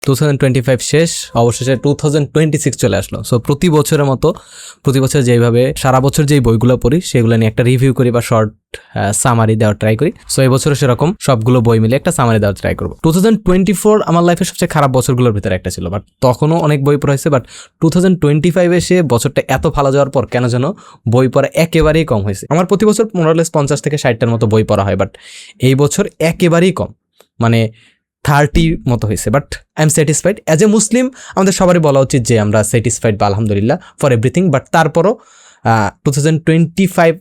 2025 শেষ, অবশেষে 2026 চলে আসলো। সো প্রতি বছরের মতো প্রতি বছর যেইভাবে সারা বছর যেই বইগুলো পড়ি সেগুলো নিয়ে একটা রিভিউ করি বা শর্ট সামারি দেওয়ার ট্রাই করি। সো এই বছরও সেরকম সবগুলো বই মিলে একটা সামারি দেওয়ার ট্রাই করবো। 2024 আমার লাইফের সবচেয়ে খারাপ বছরগুলোর ভিতরে একটা ছিল, বাট তখনও অনেক বই পড়া হয়েছে। বাট 2025 এসে বছরটা এত ভালো যাওয়ার পর কেন যেন বই পড়া একেবারেই কম হয়েছে। আমার প্রতি বছর 50 থেকে 60টার মতো বই পড়া হয়, বাট এই বছর একেবারেই কম, মানে 30 মতো হয়েছে। But I am satisfied. As a Muslim আমাদের সবারই বলা উচিত যে আমরা স্যাটিসফাইড বা আলহামদুলিল্লাহ ফর এভরিথিং। বাট তারপরও 2025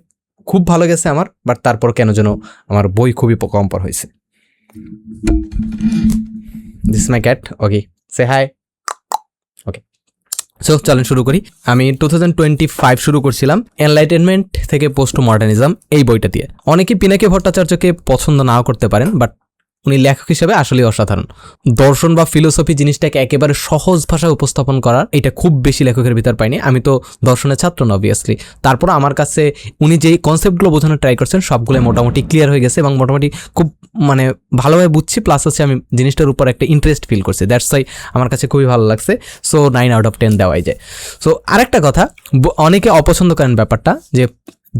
খুব ভালো গেছে আমার, বাট তারপর কেন যেন আমার বই খুবই কম পড়া হয়েছে। This my cat, okay say hi. Okay, so চলেন শুরু করি। আমি 2025 শুরু করছিলাম এনলাইটেনমেন্ট থেকে পোস্ট মডার্নিজম এই বইটা দিয়ে। অনেকেই পিনাকি ভট্টাচার্যকে পছন্দ নাও করতে পারেন, বাট উনি লেখক হিসেবে আসলেই অসাধারণ। দর্শন বা ফিলোসফি জিনিসটাকে একেবারে সহজ ভাষায় উপস্থাপন করার এটা খুব বেশি লেখকের ভিতর পাইনি। আমি তো দর্শনের ছাত্র না অবভিয়াসলি, তারপর আমার কাছে উনি যেই কনসেপ্টগুলো বোঝানোর ট্রাই করছেন সবগুলো মোটামুটি ক্লিয়ার হয়ে গেছে এবং মোটামুটি খুব মানে ভালোভাবে বুঝছি। প্লাস হচ্ছে আমি জিনিসটার উপর একটা ইন্টারেস্ট ফিল করছি, দ্যাটস ওয়াই আমার কাছে খুবই ভালো লাগছে। সো 9 আউট অফ 10 দেওয়াই যায়। সো আরেকটা কথা, অনেকে অপছন্দ করেন ব্যাপারটা যে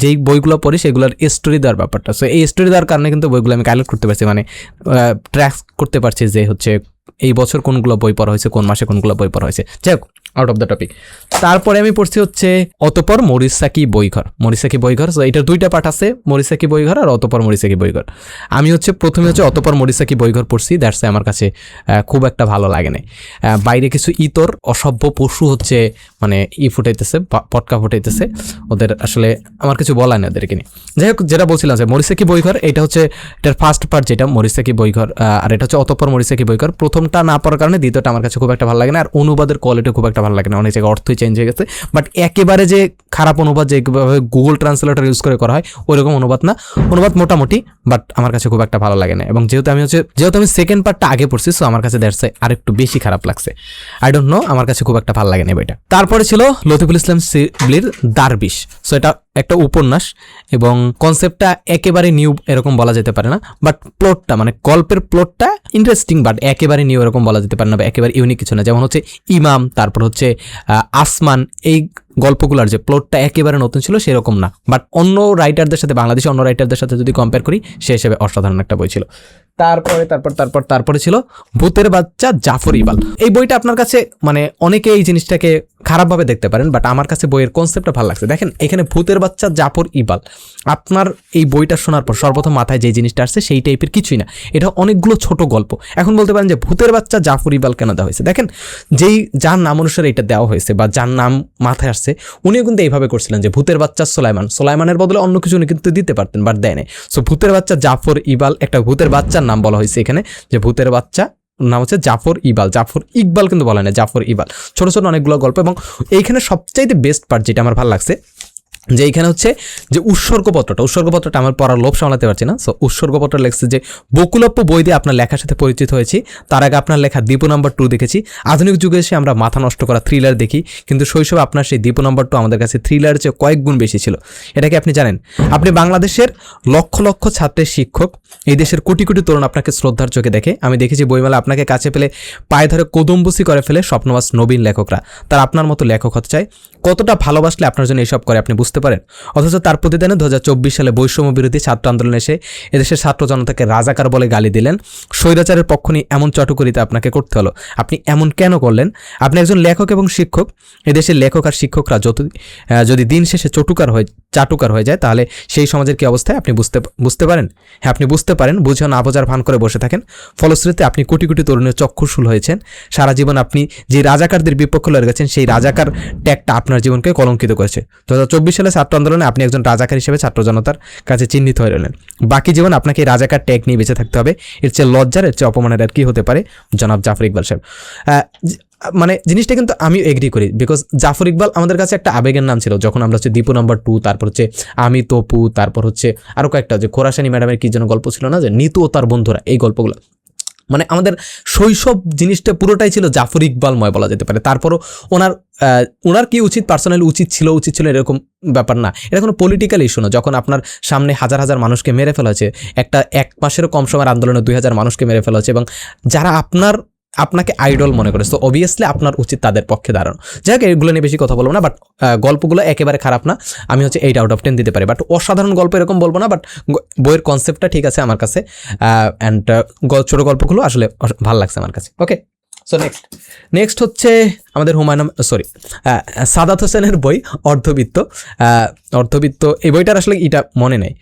যেই বইগুলো পড়ি সেগুলোর স্টোরি দেওয়ার ব্যাপারটা। সো এই স্টোরি দেওয়ার কারণে কিন্তু বইগুলো আমি কালেক্ট করতে পারছি, মানে ট্র্যাক করতে পারছি যে হচ্ছে এই বছর কোনগুলো বই পড়া হয়েছে, কোন মাসে কোনগুলো বই পড়া হয়েছে। যাই হোক, আউট অফ দ্য টপিক। তারপরে আমি পড়ছি হচ্ছে অতঃপর মোরিসাকি বইঘর। মোরিসাকি বইঘর, সো এটার দুইটা পার্ট আছে, মোরিসাকি বইঘর আর অতঃপর মোরিসাকি বইঘর। আমি হচ্ছে প্রথমে হচ্ছে অতঃপর মোরিসাকি বইঘর পড়ছি, দ্যাটস আমার কাছে খুব একটা ভালো লাগে না। বাইরে কিছু ইতর অসভ্য পশু হচ্ছে মানে ফুটাইতেছে, পটকা ফুটাইতেছে, ওদের আসলে আমার কিছু বলা নেই ওদেরকে নিয়ে। যাই হোক, যেটা বলছিলাম যে মোরিসাকি বইঘর, এটা হচ্ছে এটার ফার্স্ট পার্ট যেটা মোরিসাকি বইঘর, আর এটা হচ্ছে অতঃপর মোরিসাকি বইঘর। প্রথমটা না পড়ার কারণে দ্বিতীয়টা আমার কাছে খুব একটা ভালো লাগে না, আর অনুবাদের কোয়ালিটি খুব একটা ভালো লাগে না, অনেক জায়গায় অর্থই চেঞ্জ হয়ে গেছে। বাট একেবারে যে খারাপ অনুবাদ যেভাবে গুগল ট্রান্সলেটর ইউজ করে করা হয় ওইরকম অনুবাদ না, অনুবাদ মোটামুটি, বাট আমার কাছে খুব একটা ভালো লাগে না। এবং যেহেতু আমি সেকেন্ড পার্টটা আগে পড়ছি, সো আমার কাছে দ্যাটস আর একটু বেশি খারাপ লাগছে। আই ডোন্ট নো, আমার কাছে খুব একটা ভালো লাগে না বইটা। তারপরে ছিল লতিফুল ইসলাম শিবলির দারবিশ। সো এটা একটা উপন্যাস এবং কনসেপ্টটা একেবারে নিউ এরকম বলা যেতে পারে না, বাট প্লটটা মানে গল্পের প্লটটা ইন্টারেস্টিং, বাট একেবারে নিউ এরকম বলা যেতে পারে না, বা একেবারে ইউনিক কিছু না। যেমন হচ্ছে ইমাম, তারপর হচ্ছে আসমান, এই গল্পগুলোর যে প্লটটা একেবারে নতুন ছিল সেরকম না, বাট অন্য রাইটারদের সাথে, বাংলাদেশি অন্য রাইটারদের সাথে যদি কম্পেয়ার করি সে হিসেবে অসাধারণ একটা বই ছিল। তারপরে ছিল ভূতের বাচ্চা জাফর ইকবাল। এই বইটা আপনার কাছে মানে অনেকে এই জিনিসটাকে খারাপভাবে দেখতে পারেন, বাট আমার কাছে বইয়ের কনসেপ্টটা ভালো লাগছে। দেখেন, এখানে ভূতের বাচ্চা জাফর ইকবাল, আপনার এই বইটা শোনার পর সর্বপ্রথম মাথায় যে জিনিসটা আসছে সেই টাইপের কিছুই না, এটা অনেকগুলো ছোট গল্প। এখন বলতে পারেন যে ভূতের বাচ্চা জাফর ইকবাল কেন দেওয়া হয়েছে? দেখেন, যার নাম অনুসারে এটা দেওয়া হয়েছে বা যার নাম মাথায় আসছে উনিও কিন্তু এইভাবে করছিলেন যে ভূতের বাচ্চা সোলাইমানের বদলে অন্য কিছু উনি কিন্তু দিতে পারতেন, বাট দেয় নাই। সো ভূতের বাচ্চা জাফর ইকবাল, একটা ভূতের বাচ্চার নাম বলা হয়েছে এখানে, যে ভূতের বাচ্চা নাম হচ্ছে জাফর ইকবাল কিন্তু বলা না, জাফর ইকবাল। ছোট ছোট অনেকগুলো গল্প। এবং এইখানে সবচাইতে বেস্ট পার্ট যেটা আমার ভালো লাগছে, যে এইখানে হচ্ছে যে উৎসর্গপত্রটা আমার পড়ার লোভ সামলাতে পারছি না। সো উৎসর্গপত্র লেখছে যে বকুলপ্প বই দিয়ে আপনার লেখার সাথে পরিচিত হয়েছি, তার আগে আপনার লেখা দীপু নাম্বার 2 দেখেছি, আধুনিক যুগে এসে আমরা মাথা নষ্ট করা থ্রিলার দেখি, কিন্তু শৈশবে আপনার সেই দীপু নাম্বার 2 আমাদের কাছে থ্রিলারের চেয়ে কয়েক গুণ বেশি ছিল। এটা কি আপনি জানেন? আপনি বাংলাদেশের লক্ষ লক্ষ ছাত্রের শিক্ষক, এই দেশের কোটি কোটি তরুণ আপনাকে শ্রদ্ধার চোখে দেখে। আমি দেখেছি বইমেলা আপনাকে কাছে পেলে পায়ে ধরে কদমবুসি করে ফেলে স্বপ্নবাস নবীন লেখকরা, তারা আপনার মতো লেখক হতে চায়। কতটা ভালোবাসলে আপনার জন্য এইসব করে আপনি বুঝতে পারেন? অথচ তার প্রতিদানে 2024 সালে বৈষম্য বিরোধী ছাত্র আন্দোলনে এসে এদেশের ছাত্র জনতাকে রাজাকার বলে গালি দিলেন। স্বৈরাচারের পক্ষ নিয়ে এমন চটুকরিতা আপনাকে করতে হলো। আপনি এমন কেন করলেন? আপনি একজন লেখক এবং শিক্ষক। এদেশের লেখক আর শিক্ষকরা যদি দিন শেষে চাটুকার হয়ে যায় তাহলে সেই সমাজের কি অবস্থায় আপনি বুঝতে পারেন? হ্যাঁ, আপনি বুঝতে পারেন, বুঝেও না বোঝার ভান করে বসে থাকেন। ফলশ্রুতিতে আপনি কোটি কোটি তরুণের চক্ষুশূল হয়েছেন। সারা জীবন আপনি যে রাজাকারদের বিপক্ষে লড়ে গেছেন, সেই রাজাকার ট্যাগটা আপনার জীবনকে কলঙ্কিত করেছে। 2024 সালে ছাত্র আন্দোলনে আপনি একজন রাজাকার হিসেবে ছাত্র জনতার কাছে চিহ্নিত হয়ে রইলেন। বাকি জীবন আপনাকে এই রাজাকার ট্যাগ নিয়ে বেঁচে থাকতে হবে। এর চেয়ে লজ্জার, এর চেয়ে অপমানের আর কি হতে পারে? জনাব জাফর ইকবাল সাহেব, মানে জিনিসটা কিন্তু আমি এগ্রি করি, বিকজ জাফর ইকবাল আমাদের কাছে একটা আবেগের নাম ছিল। যখন আমরা হচ্ছে দীপু নাম্বার 2, তারপর হচ্ছে আমি তপু, তারপর হচ্ছে আরও কয়েকটা যে খোরাসানি ম্যাডামের কি যেন গল্প ছিল না, যে নিতু ও তার বন্ধুরা, এই গল্পগুলো মানে আমাদের শৈশব জিনিসটা পুরোটাই ছিল জাফর ইকবালময় বলা যেতে পারে। তারপরও ওনার কি পার্সোনালি উচিত ছিল এরকম ব্যাপার না। এটা কোনো পলিটিক্যাল ইস্যু না। যখন আপনার সামনে হাজার হাজার মানুষকে মেরে ফেলা হয়েছে, এক মাসেরও কম সময়ের আন্দোলনে 2000 মানুষকে মেরে ফেলা হয়েছে, এবং যারা আপনার আপনাকে আইডল মনে করে, সো অবভিয়াসলি আপনার উচিত তাদের পক্ষে দাঁড়ানো। যাই হোক, এগুলো নিয়ে বেশি কথা বলবো না, বাট গল্পগুলো একেবারে খারাপ না, আমি হচ্ছে 8/10 দিতে পারি, বাট অসাধারণ গল্প এরকম বলবো না, বাট বইয়ের কনসেপ্টটা ঠিক আছে আমার কাছে, অ্যান্ড ছোটো গল্পগুলো আসলে ভালো লাগছে আমার কাছে। ওকে, সো নেক্সট হচ্ছে আমাদের সাদাত হোসেনের বই অর্ধবিত্ত। এই বইটার আসলে এটা মনে নেই,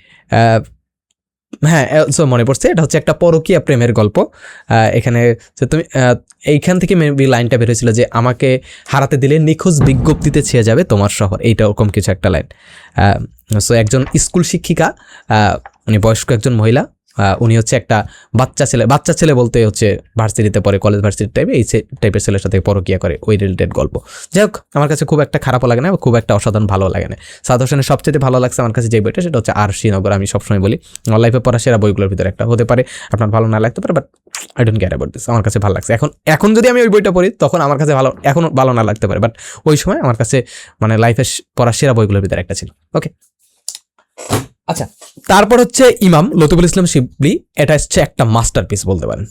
হ্যাঁ মনে পড়ছে, এটা হচ্ছে একটা পরকীয়া প্রেমের গল্প। এখানে যে তুমি এইখান থেকে মেবি লাইনটা বেরোছিল যে আমাকে হারাতে দিলে নিখোঁজ বিজ্ঞপ্তিতে ছেয়ে যাবে তোমার শহর, এইটা ওরকম কিছু একটা লাইন। সো একজন স্কুল শিক্ষিকা, উনি বয়স্ক একজন মহিলা, উনি হচ্ছে একটা বাচ্চা ছেলে বলতে হচ্ছে ভার্সিটিতে পড়ে, কলেজ ভার্সিটি টাইপে, এই টাইপের ছেলের সাথে পরকীয়া করে, ওই রিলেটেড গল্প। যাই হোক, আমার কাছে খুব একটা খারাপও লাগে না, খুব একটা অসাধারণ ভালো লাগে না। সাদাত হোসেনের সবচেয়ে ভালো লাগছে আমার কাছে যে বইটা, সেটা হচ্ছে আর শ্রীনগর। আমি সবসময় বলি আমার লাইফে পড়া সেরা বইগুলোর ভিতরে একটা হতে পারে, আপনার ভালো না লাগতে পারে, but I don't care about this, আমার কাছে ভালো লাগছে। এখন যদি আমি ওই বইটা পড়ি তখন আমার কাছে এখন ভালো না লাগতে পারে, বাট ওই সময় আমার কাছে মানে লাইফে পড়া সেরা বইগুলোর ভিতরে একটা ছিল। ওকে, আচ্ছা, তারপর হচ্ছে ইমাম লতিফুল ইসলাম শিবলি। এটা হচ্ছে একটা মাস্টারপিস বলতে পারেন,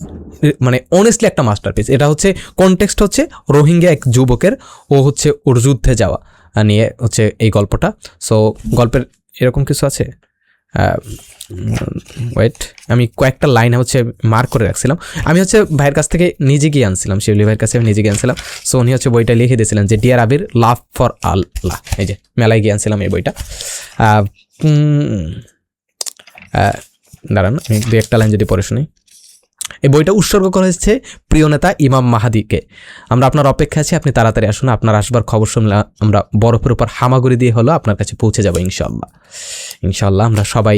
মানে অনেস্টলি একটা মাস্টারপিস। এটা হচ্ছে কনটেক্সট হচ্ছে রোহিঙ্গা এক যুবকের, ও হচ্ছে ওর যুদ্ধে যাওয়া নিয়ে হচ্ছে এই গল্পটা। সো গল্পের এরকম কিছু আছে, ওয়েট, আমি কয়েকটা লাইন হচ্ছে মার্ক করে রাখছিলাম। আমি হচ্ছে ভাইয়ের কাছ থেকে নিজে গিয়ে আনছিলাম, শিবলি ভাইয়ের কাছে আমি নিজে গিয়ে আনছিলাম। সো উনি হচ্ছে বইটা লিখে দিয়েছিলেন যে ডিয়ার আবির, লাভ ফর আল্লাহ। এই যে মেলায় গিয়ে আনছিলাম এই বইটা। দাঁড়ান, আমি দু একটা লাইন যদি পড়ে শুনি। এই বইটা উৎসর্গ করা হয়েছে প্রিয় নেতা ইমাম মাহাদিকে। আমরা আপনার অপেক্ষা আছি, আপনি তাড়াতাড়ি আসুন, আপনার আসবার খবর শুনলে আমরা বরফের উপর হামাগুড়ি দিয়ে হলো আপনার কাছে পৌঁছে যাবো ইনশাল্লাহ। আমরা সবাই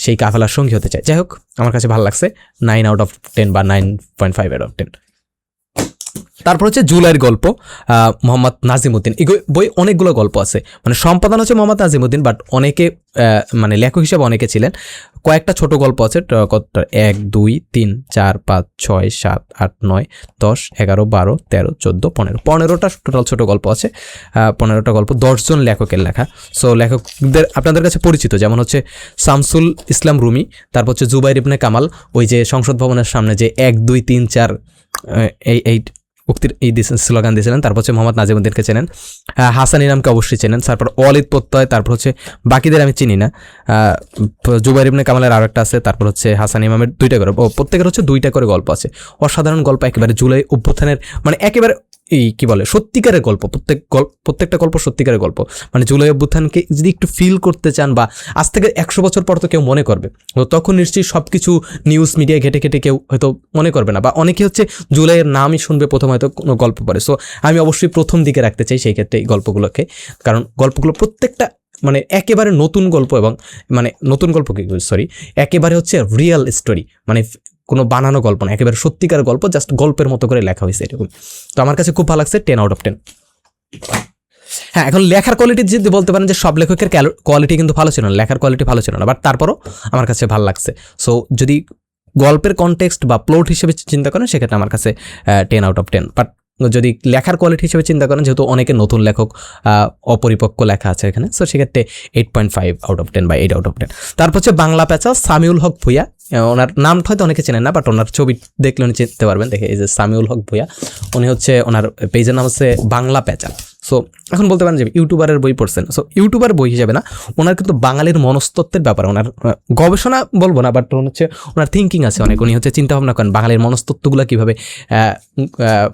সেই কাফেলার সঙ্গী হতে চাই। যাই হোক, আমার কাছে ভালো লাগছে, 9/10 বা 9.5/10। তারপর হচ্ছে জুলাইয়ের গল্প, মোহাম্মদ নাজিমুদ্দিন। এই বই অনেকগুলো গল্প আছে, মানে সম্পাদন হচ্ছে মোহাম্মদ নাজিমুদ্দিন, বাট অনেকে মানে লেখক হিসেবে অনেকে ছিলেন। কয়েকটা ছোট গল্প আছে, 1, 2, 3, 4, 5, 6, 7, 8, 9, 10, 11, 12, 13, 14, 15টা টোটাল ছোট গল্প আছে। 15টা গল্প 10 জন লেখকের লেখা। সো লেখকদের আপনাদের কাছে পরিচিত যেমন হচ্ছে শামসুল ইসলাম রুমি, তারপর হচ্ছে জুবাইর ইবনে কামাল, ওই যে সংসদ ভবনের সামনে যে 1, 2, 3, 4 এই উক্তির এই স্লোগান দিয়েছিলেন। তারপর হচ্ছে মোহাম্মদ নাজিমুদ্দিনকে চেনেন, হাসান ইনামকে অবশ্যই চেনেন, তারপর ওয়ালিদ প্রত্যয়, তারপর হচ্ছে বাকিদের আমি চিনি না। জুবাইর ইবনে কামালের আরও একটা আছে, তারপর হচ্ছে হাসান ইমামের 2টা করে, প্রত্যেকের হচ্ছে 2টা করে গল্প আছে। অসাধারণ গল্প, একেবারে জুলাই অভ্যুত্থানের মানে একেবারে এই কি বলে সত্যিকারের গল্প, প্রত্যেকটা গল্প সত্যিকারের গল্প। মানে জুলাই অভ্যুত্থানকে যদি একটু ফিল করতে চান, বা আজ থেকে 100 বছর পর তো কেউ মনে করবে, তো তখন নিশ্চয়ই সব কিছু নিউজ মিডিয়ায় ঘেটে কেউ হয়তো মনে করবে না, বা অনেকে হচ্ছে জুলাইয়ের নামই শুনবে প্রথম হয়তো কোনো গল্প পড়ে। সো আমি অবশ্যই প্রথম দিকে রাখতে চাই সেই ক্ষেত্রে এই গল্পগুলোকে, কারণ গল্পগুলো প্রত্যেকটা মানে একেবারে নতুন গল্প, এবং মানে নতুন গল্প কি সরি একেবারে হচ্ছে রিয়েল স্টোরি, মানে কোনো বানানো গল্প না, একেবারে সত্যিকার গল্প, জাস্ট গল্পের মতো করে লেখা হয়েছে এরকম। তো আমার কাছে খুব ভালো লাগছে, 10/10। হ্যাঁ, এখন লেখার কোয়ালিটি যদি বলতে পারেন যে সব লেখকের কোয়ালিটি কিন্তু ভালো ছিল না, লেখার কোয়ালিটি ভালো ছিল না, বাট তারপরও আমার কাছে ভালো লাগছে। সো যদি গল্পের কনটেক্সট বা প্লট হিসেবে চিন্তা করেন সেক্ষেত্রে আমার কাছে 10/10। বাট যদি লেখার কোয়ালিটি হিসেবে চিন্তা করেন, যেহেতু অনেকে নতুন লেখক, অপরিপক্ক লেখা আছে এখানে, সো সেক্ষেত্রে 8.5/10 বা 8/10। তারপর হচ্ছে বাংলা প্যাঁচা, সামিউল হক ভূঁইয়া। ওনার নামটা হয়তো অনেকে চেনেন না, বাট ওনার ছবি দেখলে উনি চিনতে পারবেন। দেখে এই যে সামিউল হক ভূঁইয়া, উনি হচ্ছে ওনার পেজের নাম হচ্ছে বাংলা প্যাঁচা। সো এখন বলতে পারেন যে ইউটিউবারের বই পড়ছেন, সো ইউটিউবার বই হিসেবে না, ওনার কিন্তু বাঙালির মনস্তত্ত্বের ব্যাপারে ওনার গবেষণা বলবো না, বাট হচ্ছে ওনার থিঙ্কিং আছে অনেক। উনি হচ্ছে চিন্তা ভাবনা করেন বাঙালির মনস্তত্ত্বগুলো কীভাবে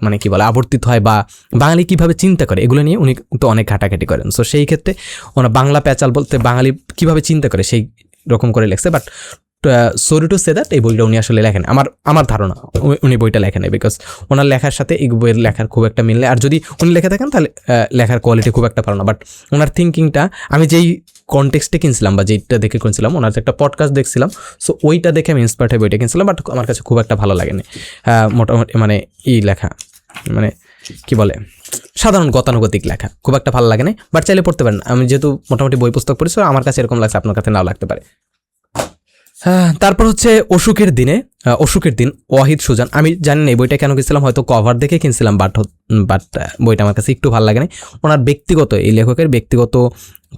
মানে কি বলে আবর্তিত হয়, বা বাঙালি কীভাবে চিন্তা করে, এগুলো নিয়ে উনি তো অনেক ঘাটাঘাটি করেন। সো সেই ক্ষেত্রে ওনার বাংলা প্যাচাল বলতে বাঙালি কীভাবে চিন্তা করে সেই রকম করে লেখছে। But sorry to say that এই বইটা উনি আসলে লেখেন, আমার ধারণা উনি বইটা লেখেন, বিকজ ওনার লেখার সাথে এই বইয়ের লেখার খুব একটা মিল নেই। আর যদি উনি লেখে থাকেন তাহলে লেখার কোয়ালিটি খুব একটা ভালো না। বাট ওনার থিঙ্কিংটা আমি যেই কনটেক্সটে কিনছিলাম বা যেইটা দেখে কিনছিলাম, ওনার একটা পডকাস্ট দেখছিলাম, সো ওইটা দেখে আমি ইন্সপায়ার্ড হয়ে বইটা কিনছিলাম, বাট আমার কাছে খুব একটা ভালো লাগেনি। মোটামুটি মানে এই লেখা মানে কি বলে সাধারণ গতানুগতিক লেখা, খুব একটা ভালো লাগে না, বাট চাইলে পড়তে পারেন। আমি যেহেতু মোটামুটি বই পুস্তক পড়ি, সো আমার কাছে এরকম লাগছে, আপনার কাছে নাও লাগতে পারে। তারপর হচ্ছে অসুখের দিন, ওয়াহিদ সুজান। আমি জানি না এই বইটা কেন কিনছিলাম, হয়তো কভার দেখে কিনছিলাম, বাট বইটা আমার কাছে একটু ভালো লাগে না। ওনার ব্যক্তিগত এই লেখকের ব্যক্তিগত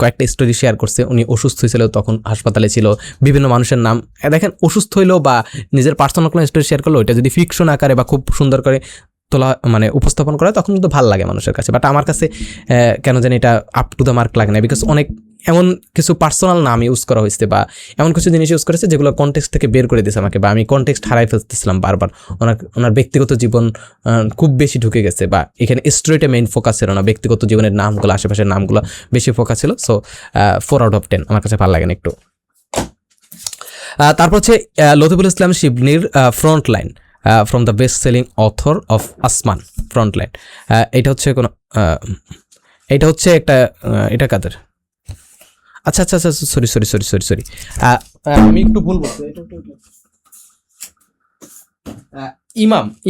কয়েকটা স্টোরি শেয়ার করছে। উনি অসুস্থ হয়েছিল, তখন হাসপাতালে ছিল, বিভিন্ন মানুষের নাম দেখেন, অসুস্থ হইলো বা নিজের পার্সোনাল কোনো স্টোরি শেয়ার করলো, ওইটা যদি ফিকশন আকারে বা খুব সুন্দর করে তোলা মানে উপস্থাপন করা, তখন কিন্তু ভালো লাগে মানুষের কাছে। বাট আমার কাছে কেন জানি এটা আপ টু দ্য মার্ক লাগে না, বিকজ অনেক এমন কিছু পার্সোনাল নাম ইউজ করা হয়েছে বা এমন কিছু জিনিস ইউজ করেছে যেগুলো কনটেক্সট থেকে বের করে দিয়েছে আমাকে, বা আমি কনটেক্সট হারাই ফেলতেছিলাম বারবার। ওনার ব্যক্তিগত জীবন খুব বেশি ঢুকে গেছে, বা এখানে স্টোরিটা মেইন ফোকাস ছিল না, ব্যক্তিগত জীবনের নামগুলো, আশেপাশের নামগুলো বেশি ফোকাস ছিল। সো 4 out of 10 আমার কাছে ভালো লাগে না একটু। তারপর হচ্ছে লতিফুল ইসলাম শিবলির front line, from the best selling author of Asman, front line. এটা হচ্ছে একটা এটা কাদের, আচ্ছা আচ্ছা আচ্ছা, সরি, আমি একটু ভুল বলছি।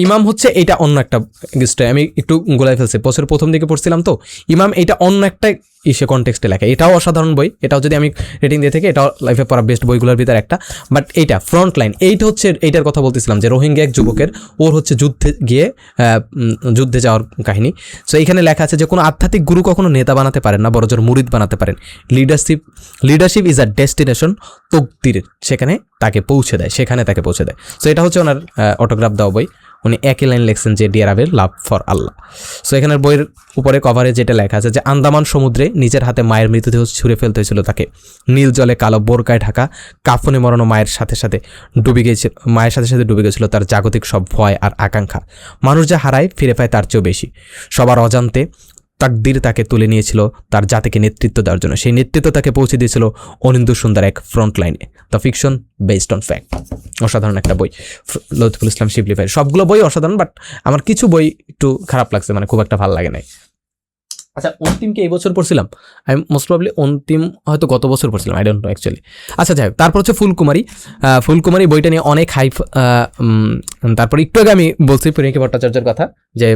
ইমাম হচ্ছে এটা অন্য একটা গেস্টে, আমি একটু গোলাই ফেলছি, বছরের প্রথম দিকে পড়ছিলাম তো। ইমাম এটা অন্য একটা কনটেক্সটে লেখা, এটাও অসাধারণ বই। এটাও যদি আমি রেটিং দিয়ে থাকি, এটাও লাইফে পড়া বেস্ট বইগুলোর ভিতরে একটা। বাট এইটা ফ্রন্ট লাইন, এইটা হচ্ছে এইটার কথা বলতেছিলাম যে রোহিঙ্গা এক যুবকের, ওর হচ্ছে যুদ্ধে যাওয়ার কাহিনী। সো এইখানে লেখা আছে যে কোনো আধ্যাত্মিক গুরু কখনো নেতা বানাতে পারেন না, বরঞ্চ মুরিদ বানাতে পারেন। লিডারশিপ ইজ আ ডেস্টিনেশন, তকদির সেখানে তাকে পৌঁছে দেয়, সো এটা হচ্ছে ওনার অটোগ্রাফ দেওয়া বই। উনি একই লাইন লিখছেন যে dear Abir, love for Allah. So এখানের বইয়ের উপরে কভারে যেটা লেখা আছে যে আন্দামান সমুদ্রে নিজের হাতে মায়ের মৃতদেহ ছুঁড়ে ফেলতে হয়েছিল তাকে, নীল জলে কালো বোরকায় ঢাকা কাফনে মরানো মায়ের সাথে সাথে ডুবে গেছিল তার জাগতিক সব ভয় আর আকাঙ্ক্ষা। মানুষ যা হারায় ফিরে পায় তার চেয়েও বেশি। সবার অজান্তে তাকদির তাকে তুলে নিয়েছিল তার জাতিকে নেতৃত্ব দেওয়ার জন্য, সেই নেতৃত্ব তাকে পৌঁছে দিয়েছিল অনিন্দ্য সুন্দর এক ফ্রন্ট লাইনে। The fiction based on fact, অসাধারণ একটা বই লতিফুল ইসলাম শিবলি ভাই। সবগুলো বই অসাধারণ, বাট আমার কিছু বই একটু খারাপ লাগছে, মানে খুব একটা ভালো লাগে নাই। আচ্ছা, অন্তিমকে এই বছর পড়ছিলাম আমি, মোস্ট প্রবলি অন্তিম হয়তো গত বছর পড়ছিলাম, আই ডোন্ট নো অ্যাকচুয়ালি। আচ্ছা যাই হোক, তারপর হচ্ছে ফুলকুমারী বইটা নিয়ে অনেক হাইপ। তারপর একটু আগে আমি বলছি পিনাকি ভট্টাচার্যের কথা, যে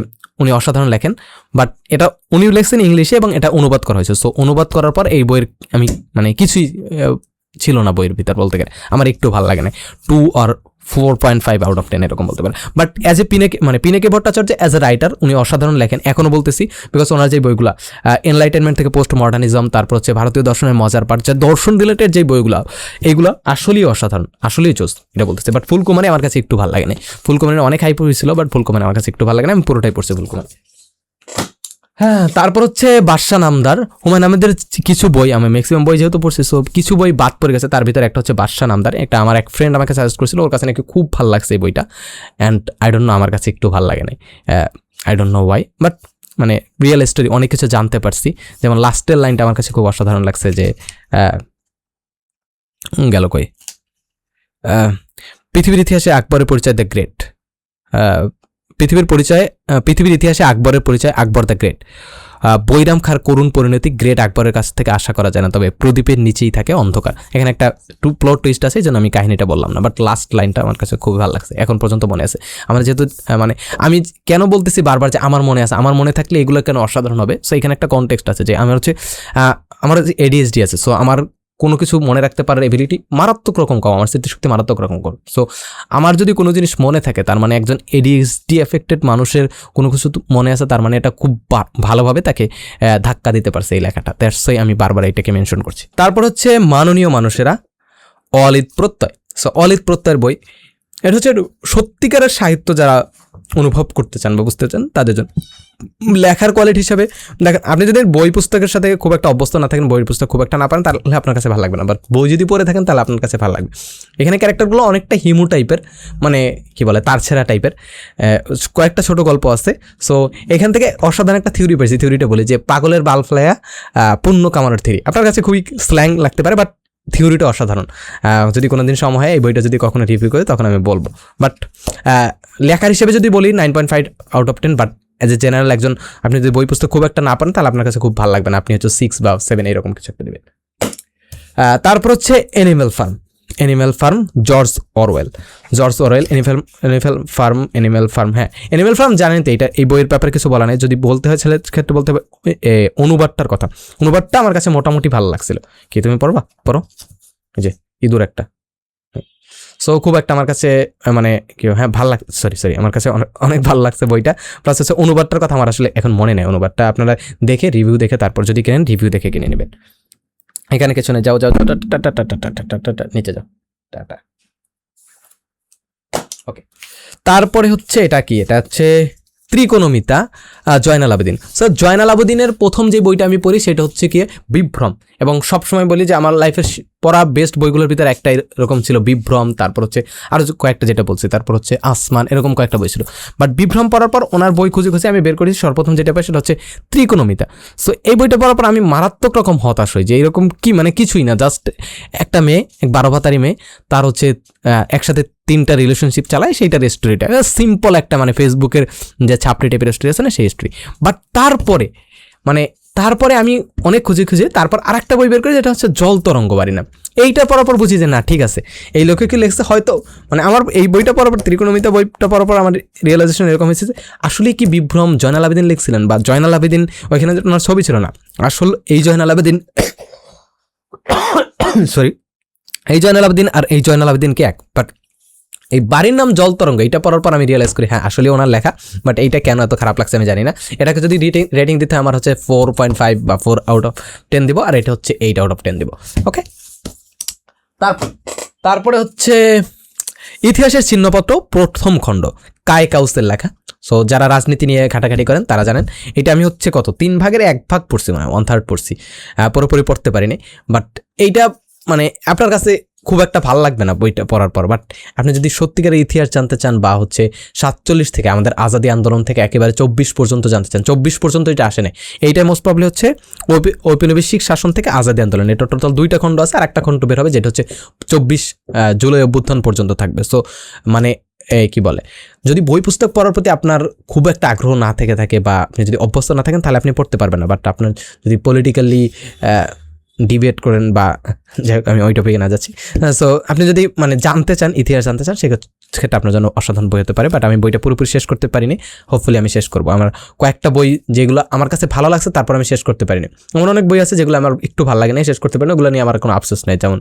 উনি অসাধারণ লেখেন, বাট এটা উনিও লেখছেন ইংলিশে এবং এটা অনুবাদ করা হয়েছে। সো অনুবাদ করার পর এই বইয়ের আমি মানে কিছুই ছিল না বইয়ের ভিতর বলতে গেলে, আমার একটু ভালো লাগে না। 2 or 4.5 out of 10 এরকম বলতে পারে। But as a Pinaki Bhattacharya as a writer উনি অসাধারণ লেখেন, এখনও বলতেছি, বিকজ ওনার যে বইগুলো এনলাইটেনমেন্ট থেকে পোস্ট মডার্নিজম, তারপর হচ্ছে ভারতীয় দর্শনের মজার পার্ট, যা দর্শন রিলেটেড যে বইগুলো, এইগুলো আসলেই অসাধারণ, আসলেই চোস, এটা বলতেছে। বাট ফুলকুমারী আমার কাছে একটু ভালো লাগে না। ফুলকুমারী অনেক হাইপ হয়েছিল, বাট ফুলকুমারী আমার কাছে একটু ভালো লাগে না, আমি পুরোটাই পড়ছি ফুলকুমারী। হ্যাঁ, তারপর হচ্ছে বাদশা নামদার, হুমায়ুন আহমেদের কিছু বই, আমি ম্যাক্সিমাম বই যেহেতু পড়ছি, সো কিছু বই বাদ পড়ে গেছে, তার ভিতরে একটা হচ্ছে বাদশা নামদার। একটা আমার এক ফ্রেন্ড আমাকে সাজেস্ট করেছিল, ওর কাছে নাকি খুব ভালো লাগছে এই বইটা, অ্যান্ড আই ডোন্ট নো, আমার কাছে একটু ভালো লাগে নাই, I don't know Y. But মানে রিয়েল স্টোরি অনেক কিছু জানতে পারছি, যেমন লাস্টের লাইনটা আমার কাছে খুব অসাধারণ লাগছে, যে গেল কই, পৃথিবীর ইতিহাসে আকবরের পরিচয় দ্য গ্রেট, পৃথিবীর ইতিহাসে আকবরের পরিচয় আকবর দ্য গ্রেট। বৈরাম খার করুণ পরিণতি গ্রেট আকবরের কাছ থেকে আশা করা যায় না, তবে প্রদীপের নিচেই থাকে অন্ধকার। এখানে একটা প্লট টুইস্ট আছে, যেন আমি কাহিনীটা বললাম না, বাট লাস্ট লাইনটা আমার কাছে খুব ভালো লাগছে, এখন পর্যন্ত মনে আছে আমার। যেহেতু মানে আমি কেন বলতেছি বারবার যে আমার মনে আছে, আমার মনে থাকলে এগুলো কেন অসাধারণ হবে। সো এখানে একটা কনটেক্সট আছে, যে আমার হচ্ছে আমার ADHD আছে, সো আমার কোনো কিছু মনে রাখতে পারার এবিলিটি মারাত্মক রকম কম, আমার স্মৃতিশক্তি মারাত্মক রকম কম। সো আমার যদি কোনো জিনিস মনে থাকে, তার মানে একজন ADHD এফেক্টেড মানুষের কোনো কিছু মনে আছে, তার মানে এটা খুব ভালোভাবে তাকে ধাক্কা দিতে পারছে এই লেখাটা। দ্যাটস ওয়াই আমি বারবার এটাকে মেনশন করছি। তারপর হচ্ছে মাননীয় মানুষেরা, অলিত প্রত্যয়। সো অলিত প্রত্যয়ের বই, এটা হচ্ছে সত্যিকারের সাহিত্য যারা অনুভব করতে চান বা বুঝতে চান তাদের জন্য। লেখার কোয়ালিটি হিসাবে দেখেন, আপনি যদি বই পুস্তকের সাথে খুব একটা অভ্যস্ত না থাকেন, বইয়ের পুস্তক খুব একটা না পারেন, তাহলে আপনার কাছে ভালো লাগবে না। বাট বই যদি পড়ে থাকেন তাহলে আপনার কাছে ভালো লাগবে। এখানে ক্যারেক্টারগুলো অনেকটা হিমু টাইপের, মানে কি বলে তারছেড়া টাইপের, কয়েকটা ছোট গল্প আছে। সো এখান থেকে অসাধারণ একটা থিওরি পেয়েছি, থিওরিটা বলি যে পাগলের বাল ফ্লায়া পুণ্য কামানোর থিওরি। আপনার কাছে খুবই স্ল্যাং লাগতে পারে, বাট থিওরিটা অসাধারণ। যদি কোনো দিন সময় হয় এই বইটা যদি কখনো রিভিউ করি তখন আমি বলবো। বাট লেখার হিসেবে যদি বলি 9.5 out of 10, but as a general একজন, আপনি যদি বই পুস্তক খুব একটা না পারেন তাহলে আপনার কাছে খুব ভালো লাগবে না, আপনি হচ্ছে 6 বা 7 এরকম কিছু একটা দেবেন। তারপর হচ্ছে animal farm, George Orwell, animal farm. হ্যাঁ, অ্যানিম্যাল ফার্ম জানেন তো, এই বইয়ের ব্যাপারে কিছু বলা নেই। যদি বলতে হয় ছেলের ক্ষেত্রে বলতে হবে অনুবাদটার কথা। অনুবাদটা আমার কাছে মোটামুটি ভালো লাগছিল। কি তুমি পড়ো যে ইঁদুর একটা। সো খুব একটা আমার কাছে মানে কি, হ্যাঁ ভালো লাগছে, সরি আমার কাছে অনেক ভালো লাগছে বইটা। প্লাস হচ্ছে অনুবাদটার কথা আমার আসলে এখন মনে নেই। অনুবাদটা আপনারা দেখে রিভিউ দেখে তারপর যদি কেনেন, রিভিউ দেখে কিনে নেবেন। এখানে কিছু নেই, যাও যাও যাও, নিচে যাও, টাটা। ওকে, তারপরে হচ্ছে এটা কি, এটা হচ্ছে ত্রিকোণমিতা, জয়নাল আবেদিন। স্যার জয়নাল আবেদিনের প্রথম যে বইটা আমি পড়ি সেটা হচ্ছে কি বিভ্রম, এবং সবসময় বলি যে আমার লাইফের পড়া বেস্ট বইগুলোর ভিতরে একটা এরকম ছিল বিভ্রম, তারপর হচ্ছে আরও কয়েকটা যেটা বলছি, তারপর হচ্ছে আসমান, এরকম কয়েকটা বই ছিল। বাট বিভ্রম পড়ার পর ওনার বই খুঁজে খুঁজে আমি বের করেছি, সর্বপ্রথম যেটা পাই সেটা হচ্ছে ত্রিকোণমিতা। সো এই বইটা পড়ার পর আমি মারাত্মক রকম হতাশ হই যে এরকম কি, মানে কিছুই না, জাস্ট একটা মেয়ে, এক 12 ভাতারি মেয়ে, তার হচ্ছে একসাথে 3টা রিলেশনশিপ চালায়, সেইটার স্টোরিটা সিম্পল একটা মানে ফেসবুকের যে ছাপড়ি টাইপের স্টোরি আছে না, সেই স্টোরি। বাট তারপরে আমি অনেক খুঁজে খুঁজে তারপর আরেকটা বই বের করি যেটা হচ্ছে জল তরঙ্গ বাড়ি না। এইটা পড়ার পর বুঝি যে না ঠিক আছে, এই লোকে কি লিখছে হয়তো, মানে আমার এই বইটা পড়ার পর, ত্রিকোণমিতা বইটা পড়ার পর আমার রিয়েলাইজেশন এরকম হয়েছে যে আসলে কি বিভ্রম জয়নাল আবেদিন লিখছিলেন, বা জয়নাল আবেদিন ওইখানে ওনার ছবি ছিল না, আসলে এই জয়নাল আবেদিন সরি, এই জয়নাল আবেদিন আর এই জয়নাল আবেদিনকে এক। বাট এই বাড়ির নাম জল তরঙ্গ, এটা পড়ার পর আমি রিয়েলাইজ করি হ্যাঁ আসলে ওনার লেখা, বাট এইটা কেন এত খারাপ লাগছে আমি জানি না। এটাকে যদি রেটিং দিতে আমার হচ্ছে 4.5 বা 4 আউট অফ 10 দিব, আর এটা হচ্ছে 8 আউট অফ 10 দিব। ওকে, তারপরে হচ্ছে ইতিহাসের চিহ্নপত্র প্রথম খণ্ড, কায় কাউসের লেখা। সো যারা রাজনীতি নিয়ে ঘাটাঘাটি করেন তারা জানেন, এটা আমি হচ্ছে কত 3 ভাগের 1 ভাগ পড়ছি, মানে 1/3 পড়ছি, পুরোপুরি পড়তে পারিনি। বাট এইটা মানে আপনার কাছে খুব একটা ভালো লাগবে না বইটা পড়ার পর, বাট আপনি যদি সত্যিকারের ইতিহাস জানতে চান, বা হচ্ছে 47 থেকে আমাদের আজাদি আন্দোলন থেকে একেবারে 24 পর্যন্ত জানতে চান, 24 পর্যন্ত এটা আসে না, এইটাই মোস্ট প্রবলি হচ্ছে ঔপনিবেশিক শাসন থেকে আজাদি আন্দোলন, এটা টোটাল 2টা খণ্ড আছে, আর একটা খণ্ড বের হবে যেটা হচ্ছে 24 জুলাই অভ্যুত্থান পর্যন্ত থাকবে। সো মানে কি বলে, যদি বই পুস্তক পড়ার প্রতি আপনার খুব একটা আগ্রহ না থেকে থাকে, বা আপনি যদি অভ্যস্ত না থাকেন, তাহলে আপনি পড়তে পারবেন না। বাট আপনার যদি পলিটিক্যালি ডিবেট করেন, বা যাই হোক আমি ওই টপিকে না যাচ্ছি, সো আপনি যদি মানে জানতে চান, ইতিহাস জানতে চান, সেক্ষেত্রে আপনার জন্য অসাধারণ বই হতে পারে। বাট আমি বইটা পুরোপুরি শেষ করতে পারিনি, হোপফুলি আমি শেষ করবো। আমার কয়েকটা বই যেগুলো আমার কাছে ভালো লাগছে তারপর আমি শেষ করতে পারিনি, এমন অনেক বই আছে যেগুলো আমার একটু ভালো লাগে না, শেষ করতে পারিনি, ওগুলো নিয়ে আমার কোনো আফসোস নেই, যেমন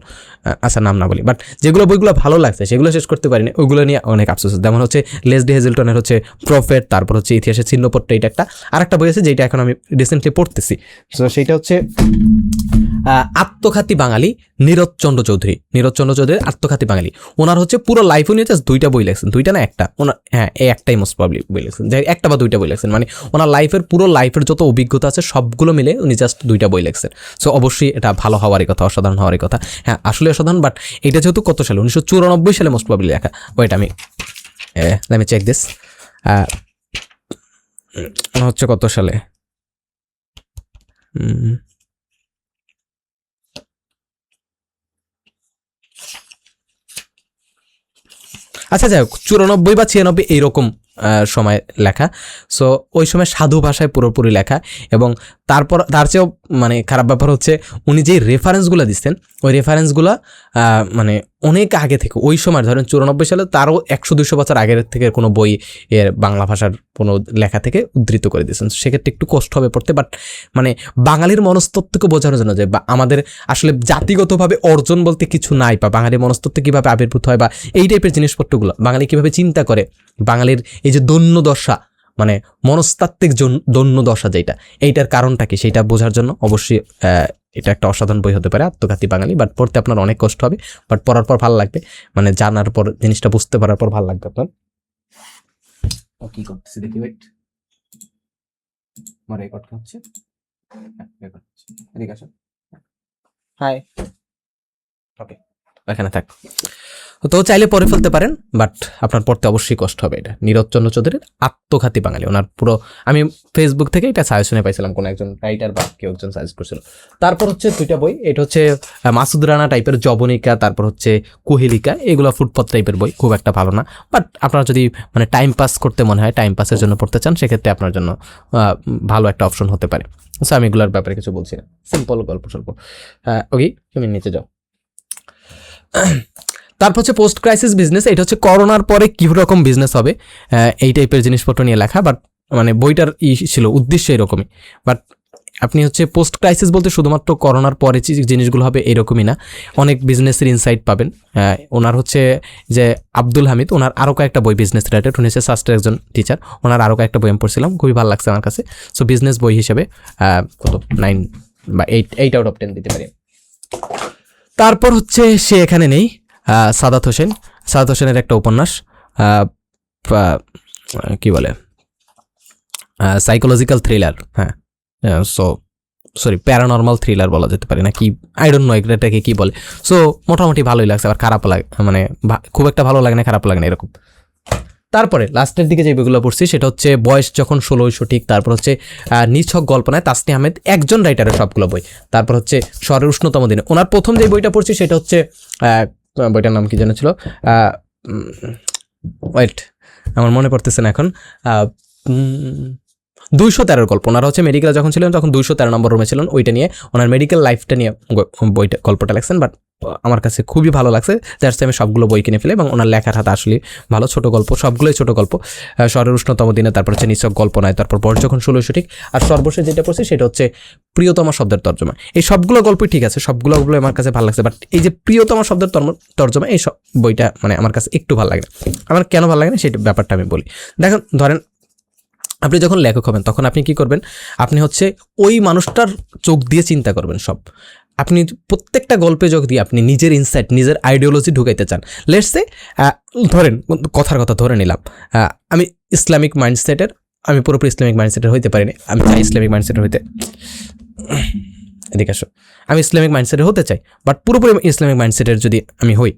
আচ্ছা নাম না বলি, বাট যেগুলো বইগুলো ভালো লাগছে সেগুলো শেষ করতে পারিনি, ওইগুলো নিয়ে অনেক আফসোস। যেমন হচ্ছে লেসলি হেজেলটনের হচ্ছে প্রফেট, তারপর হচ্ছে ইতিহাসের চিহ্নপত্র, এটা একটা, আরেকটা বই আছে যেটা এখন আমি রিসেন্টলি পড়তেছি, সো সেইটা হচ্ছে আত্মঘাতী বাঙালি, নীরজচন্দ্র চৌধুরীর আত্মঘাতী বাঙালি। ওনার হচ্ছে পুরো লাইফ উনি জাস্ট 2টা বই লেখছেন, 2টা না একটা, ওনার হ্যাঁ এই একটাই মোস্ট প্রবলি বই লেখছেন, যে একটা বা 2টা বই লেখছেন, মানে ওনার পুরো লাইফের যত অভিজ্ঞতা আছে সবগুলো মিলে উনি জাস্ট 2টা বই লেখছেন। সো অবশ্যই এটা ভালো হওয়ারই কথা, অসাধারণ হওয়ারই কথা, হ্যাঁ আসলে অসাধারণ। বাট এটা যেহেতু কত সালে, 1994 সালে মোস্ট প্রবলি লেখা, ওয়েট আমি চেক দিস, হচ্ছে কত সালে, আচ্ছা যাই হোক 94 বা 96 এইরকম সময় লেখা। সো ওই সময় সাধু ভাষায় পুরোপুরি লেখা, এবং তারপর তার চেয়েও মানে খারাপ ব্যাপার হচ্ছে উনি যেই রেফারেন্সগুলো দিচ্ছেন, ওই রেফারেন্সগুলো মানে অনেক আগে থেকে, ওই সময় ধরেন 94 সালে তারও 100-200 বছর আগের থেকে কোনো বই এর বাংলা ভাষার কোনো লেখা থেকে উদ্ধৃত করে দিয়েছেন। সেক্ষেত্রে একটু কষ্ট হবে পড়তে, বাট মানে বাঙালির মনস্তত্ত্বকে বোঝানোর জন্য যে আমাদের আসলে জাতিগতভাবে অর্জন বলতে কিছু নাই, বা বাঙালির মনস্তত্ত্ব কীভাবে আবির্ভূত হয়, বা এই টাইপের জিনিসপত্রগুলো বাঙালি কীভাবে চিন্তা করে, বাঙালির এই যে দৈন্যদশা, মানে মনস্তাত্ত্বিক দৈন্যদশা যেটা, এইটার কারণটা কি সেইটা বোঝার জন্য অবশ্যই এটা একটা অসাধারণ বই হতে পারে, আত্মঘাতী বাঙালি। বাট পড়তে আপনার অনেক কষ্ট হবে, বাট পড়ার পর ভালো লাগবে, মানে জানার পর জিনিসটা বুঝতে পারার পর ভালো লাগবে আপনার। কি করতেছি দেখি, ওয়েট, আমার রেকর্ড হচ্ছে, এদিকে আসো, হাই, ওকে এখানে থাক। তো চাইলে পড়ে ফেলতে পারেন, বাট আপনার পড়তে অবশ্যই কষ্ট হবে। এটা নীরজচন্দ্র চৌধুরীর আত্মঘাতী বাঙালি, ওনার পুরো, আমি ফেসবুক থেকে এটা সাজেশনে পাইছিলাম, কোনো একজন রাইটার বা কেউ একজন সাজেস্ট করছিল। তারপর হচ্ছে 2টা বই, এটা হচ্ছে মাসুদ রানা টাইপের জবনিকা, তারপর হচ্ছে কুহেলিকা, এগুলো ফুটপথ টাইপের বই, খুব একটা ভালো না। বাট আপনার যদি মানে টাইম পাস করতে মনে হয়, টাইম পাসের জন্য পড়তে চান, সেক্ষেত্রে আপনার জন্য ভালো একটা অপশন হতে পারে। সো আমি এগুলোর ব্যাপারে কিছু বলছি না, সিম্পল গল্প স্বল্প। ওকে, তুমি নিচে যাও। তারপর হচ্ছে পোস্ট ক্রাইসিস বিজনেস, এটা হচ্ছে করোনার পরে কী রকম বিজনেস হবে, এই টাইপের জিনিসপত্র নিয়ে লেখা। বাট মানে বইটার ছিল উদ্দেশ্য এরকমই, বাট আপনি হচ্ছে পোস্ট ক্রাইসিস বলতে শুধুমাত্র করোনার পরে জিনিসগুলো হবে এরকমই না, অনেক বিজনেসের ইনসাইট পাবেন। ওনার হচ্ছে যে আব্দুল হামিদ, ওনার আরও কয়েকটা বই বিজনেস রিলেটেড, উনি হচ্ছে সাস্টের একজন টিচার, ওনার আরও কয়েকটা বই আমি পড়ছিলাম, খুবই ভালো লাগছে আমার কাছে। সো বিজনেস বই হিসেবে কত 9 বা 8 আউট অফ 10 দিতে পারি। তারপর হচ্ছে সে এখানে নেই, সাদাত হোসেনের একটা উপন্যাস, কি বলে, সাইকোলজিক্যাল থ্রিলার, হ্যাঁ, সো সরি প্যারানর্মাল থ্রিলার বলা যেতে পারে না কি, আই ডোন্ট নো এটাকে কি বলে। সো মোটামুটি ভালোই লাগছে, আবার খারাপ লাগে, মানে খুব একটা ভালো লাগে না, খারাপ লাগে না এরকম। তারপরে লাস্টের দিকে যে বইগুলো পড়ছি সেটা হচ্ছে বয়স যখন 16 সঠিক, তারপর হচ্ছে নিছক গল্পনায় তাসনি আহমেদ, একজন রাইটারের সবগুলো বই। তারপর হচ্ছে স্বরের উষ্ণতম দিনে ওনার প্রথম যে বইটা পড়ছি সেটা হচ্ছে বইটার নাম কি যেন ছিল, ওয়েট আমার মনে পড়তেছে না এখন, 213 গল্প। ওনারা হচ্ছে মেডিকেলে যখন ছিলেন তখন 213 নম্বর রুমে ছিলেন, ওইটা নিয়ে ওনার মেডিকেল লাইফটা নিয়ে বইটা গল্পটা লেখছেন। বাট আমার কাছে খুবই ভালো লাগছে, দ্যাটস আমি সবগুলো বই কিনে ফেলে, এবং ওনার লেখার হাতে আসলে ভালো, ছোট গল্প, সবগুলোই ছোট গল্প। স্বরের উষ্ণতম দিনে, তারপর হচ্ছে নিছক গল্প নয়, তারপর বয়স যখন 16 সঠিক, আর সর্বশেষ যেটা পড়ছি সেটা হচ্ছে প্রিয়তমা শব্দের তর্জমা। এই সবগুলো গল্পই ঠিক আছে, সবগুলো আমার কাছে ভালো লাগছে, বাট এই যে প্রিয়তমা শব্দের তর্জমা এই সব বইটা মানে আমার কাছে একটু ভালো লাগে না। আমার কেন ভালো লাগে না সেই ব্যাপারটা আমি বলি। দেখেন, ধরেন আপনি যখন লেখক হবেন তখন আপনি কি করবেন, আপনি হচ্ছে ওই মানুষটার চোখ দিয়ে চিন্তা করবেন সব। আপনি প্রত্যেকটা গল্পে যোগ দিয়ে আপনি নিজের ইনসাইট, নিজের আইডিওলজি ঢুকাইতে চান। লেটস সে ধরেন, কথার কথা ধরে নিলাম, আমি ইসলামিক মাইন্ডসেটের, আমি পুরোপুরি ইসলামিক মাইন্ডসেটের হইতে পারিনি, আমি চাই ইসলামিক মাইন্ডসেটের হইতে, এদিকে আসো, আমি ইসলামিক মাইন্ডসেটের হতে চাই, বাট পুরোপুরি ইসলামিক মাইন্ডসেটের যদি আমি হই,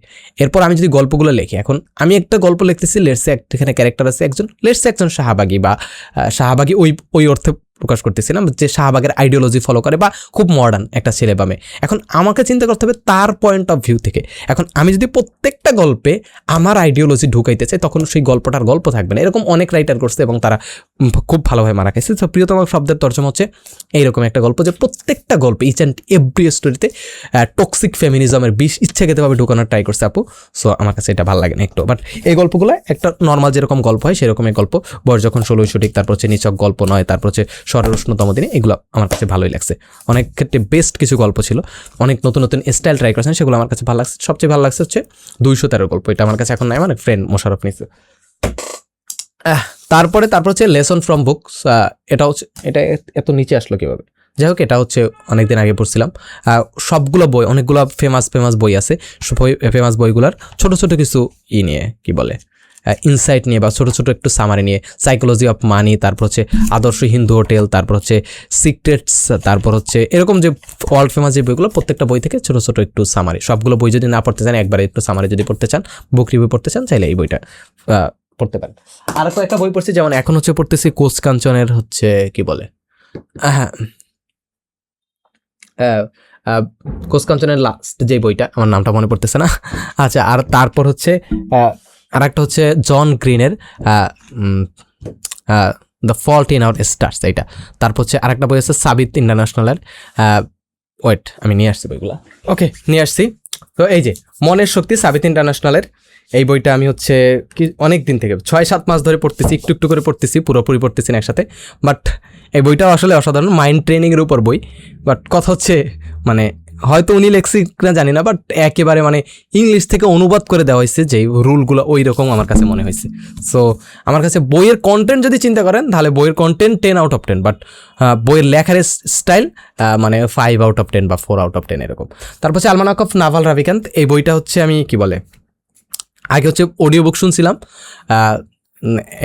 এরপর আমি যদি গল্পগুলো লিখি, এখন আমি একটা গল্প লিখতেছি, লেটসে এখানে ক্যারেক্টার আছে একজন, লেটসে একজন শাহবাগী, বা শাহবাগী ওই অর্থে প্রকাশ করতেছিলাম যে শাহবাগের আইডিওলজি ফলো করে বা খুব মডার্ন একটা ছেলে বা মেয়ে। এখন আমাকে চিন্তা করতে হবে তার পয়েন্ট অফ ভিউ থেকে। এখন আমি যদি প্রত্যেকটা গল্পে আমার আইডিওলজি ঢুকাইতে চাই তখন সেই গল্পটার গল্প থাকবে না। এরকম অনেক রাইটার করছে এবং তারা খুব ভালোভাবে মারা খাইছে। তো প্রিয়তম শব্দের তর্জমা হচ্ছে এইরকম একটা গল্প যে প্রত্যেকটা গল্পে ইচ অ্যান্ড এভরি স্টোরিতে টক্সিক ফেমিনিজমের বিষ ইচ্ছাকৃতভাবে ঢুকানোর ট্রাই করছে আপু। সো আমার কাছে এটা ভালো লাগে না একটু। বাট এই গল্পগুলো একটা নর্মাল যেরকম গল্প হয় সেরকমই গল্প। বয়স যখন 16 সঠিক, তারপর হচ্ছে নিছক গল্প নয়, তারপর হচ্ছে স্বরের উষ্ণতম দিনে, এগুলো আমার কাছে ভালোই লাগছে। অনেক ক্ষেত্রে বেস্ট কিছু গল্প ছিল, অনেক নতুন নতুন স্টাইল ট্রাই করেছেন, সেগুলো আমার কাছে ভালো লাগছে। সবচেয়ে ভালো লাগছে হচ্ছে 213 গল্প, এটা আমার কাছে এখন নাই, মানে ফ্রেন্ড মোশারফ নিচ্ছে। তারপরে হচ্ছে লেসন ফ্রম বুকস, এটা হচ্ছে, এটা এত নিচে আসলো কিভাবে, যাই হোক এটা হচ্ছে অনেকদিন আগে পড়ছিলাম। সবগুলো বই, অনেকগুলো ফেমাস বই আছে, ফেমাস বইগুলোর ছোট ছোট কিছু নিয়ে কি বলে ইনসাইট নিয়ে বা ছোট ছোট একটু সামারি নিয়ে, সাইকোলজি অফ মানি, তারপর হচ্ছে আদর্শ হিন্দু হোটেল, তারপর হচ্ছে সিক্রেটস, তারপর হচ্ছে এরকম যে ওয়ার্ল্ড ফেমাস যে বইগুলো, প্রত্যেকটা বই থেকে ছোট ছোট একটু সামারি। সবগুলো বই যদি না পড়তে চান, একবারে একটু সামারি যদি পড়তে চান, বুক রিভিউ পড়তে চান, চাইলে এই বইটা পড়তে পারেন। আর একটা বই পড়ছি, যেমন এখন হচ্ছে পড়তেছি কোচ কাঞ্চনের হচ্ছে কি বলে, কোচ কাঞ্চনের লাস্ট যে বইটা, আমার নামটা মনে পড়তেছে না। আচ্ছা, আর তারপর হচ্ছে আর একটা হচ্ছে জন গ্রিনের the fault in our stars, এইটা। তারপর হচ্ছে আরেকটা বই আছে সাবিত ইন্টারন্যাশনালের, ওয়েট আমি নিয়ে আসছি বইগুলা, ওকে নিয়ে আসছি। তো এই যে মনের শক্তি সাবিত ইন্টারন্যাশনালের, এই বইটা আমি হচ্ছে কি অনেক দিন থেকে 6-7 মাস ধরে পড়তেছি, একটু একটু করে পড়তেছি, পুরোপুরি পড়তেছি না একসাথে। বাট এই বইটাও আসলে অসাধারণ, মাইন্ড ট্রেনিংয়ের উপর বই। বাট কথা হচ্ছে মানে হয়তো উনি লেখছি না জানি না, বাট একেবারে মানে ইংলিশ থেকে অনুবাদ করে দেওয়া হয়েছে, যে রুলগুলো ওই রকম আমার কাছে মনে হয়েছে। সো আমার কাছে বইয়ের কন্টেন্ট যদি চিন্তা করেন তাহলে বইয়ের কন্টেন্ট 10 আউট অফ 10, বাট বইয়ের লেখার স্টাইল মানে 5 আউট অফ 10 বা 4 আউট অফ 10 এরকম। তারপর হচ্ছে আলমানাক অফ নাভাল রাভিকান্ত, এই বইটা হচ্ছে আমি কি বলে আগে হচ্ছে অডিও বুক শুনছিলাম,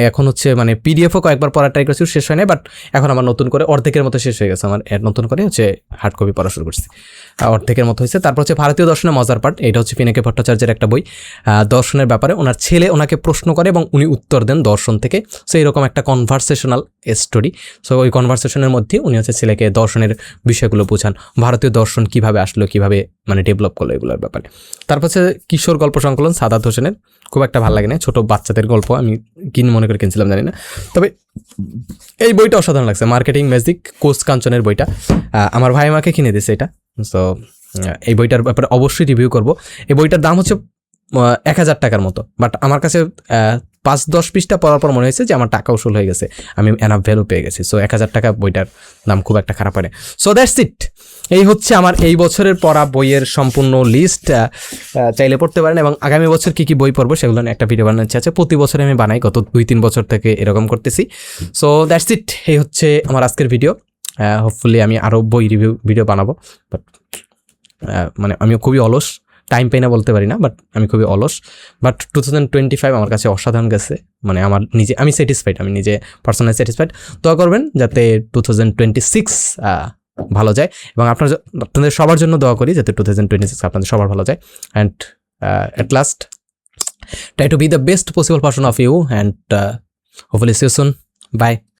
এখন হচ্ছে মানে পিডিএফও কয়েকবার পড়ার ট্রাই করছি, শেষ হয় না। বাট এখন আমার নতুন করে অর্ধেকের মতো শেষ হয়ে গেছে, আমার নতুন করে হচ্ছে হার্ড কপি পড়া শুরু করছি, অর্ধেকের মতো হয়েছে। তারপর হচ্ছে ভারতীয় দর্শনের মজার পার্ট, এটা হচ্ছে পিনাকি ভট্টাচার্যের একটা বই, দর্শনের ব্যাপারে। ওনার ছেলে ওনাকে প্রশ্ন করে এবং উনি উত্তর দেন দর্শন থেকে। সো এইরকম একটা কনভারসেশনাল স্টোরি। সো ওই কনভারসেশনের মধ্যে উনি হচ্ছে ছেলেকে দর্শনের বিষয়গুলো বোঝান, ভারতীয় দর্শন কিভাবে আসলো, কিভাবে মানে ডেভেলপ করলো, এগুলোর ব্যাপারে। তারপর হচ্ছে কিশোর গল্প সংকলন সাদাত হোসেনের, খুব একটা ভালো লাগে না, ছোট বাচ্চাদের গল্প, আমি মনে করে কিনছিলাম জানি না, তবে এই বইটা অসাধারণ লাগছে। মার্কেটিং ম্যাজিক কোচ কাঞ্চনের বইটা আমার ভাই আমাকে কিনে দিয়েছে এটা। সো এই বইটার ব্যাপারে অবশ্যই রিভিউ করব। এই বইটার দাম হচ্ছে 1000 টাকার মতো, বাট আমার কাছে 5-10 পৃষ্ঠা পড়ার পর মনে হয়েছে যে আমার টাকা উসুল হয়ে গেছে, আমি এনাফ ভ্যালু পেয়ে গেছি। সো 1000 টাকা বইটার দাম খুব একটা খারাপ হয় না। সো দ্যাটস ইট, এই হচ্ছে আমার এই বছরের পড়া বইয়ের সম্পূর্ণ লিস্ট। চাইলে পড়তে পারেন, এবং আগামী বছর কী কী বই পড়বো সেগুলো নিয়ে একটা ভিডিও বানানোর ইচ্ছা আছে। প্রতি বছরে আমি বানাই, গত 2-3 বছর থেকে এরকম করতেছি। সো দ্যাটস ইট, এই হচ্ছে আমার আজকের ভিডিও। হোপফুলি আমি আরও বই রিভিউ ভিডিও বানাবো, বাট মানে আমিও খুবই অলস, টাইম পাই না বলতে পারি না, বাট আমি খুবই অলস। বাট 2025 আমার কাছে অসাধারণ গেছে, মানে আমার নিজে আমি স্যাটিসফাইড, আমি নিজে পার্সোনালি স্যাটিসফাইড। দোয়া করবেন যাতে 2026 ভালো যায়, এবং আপনাদের সবার জন্য দোয়া করি যাতে 2026 আপনাদের সবার ভালো যায়। And at last, try to be the best possible version of you, and hopefully see you soon. Bye.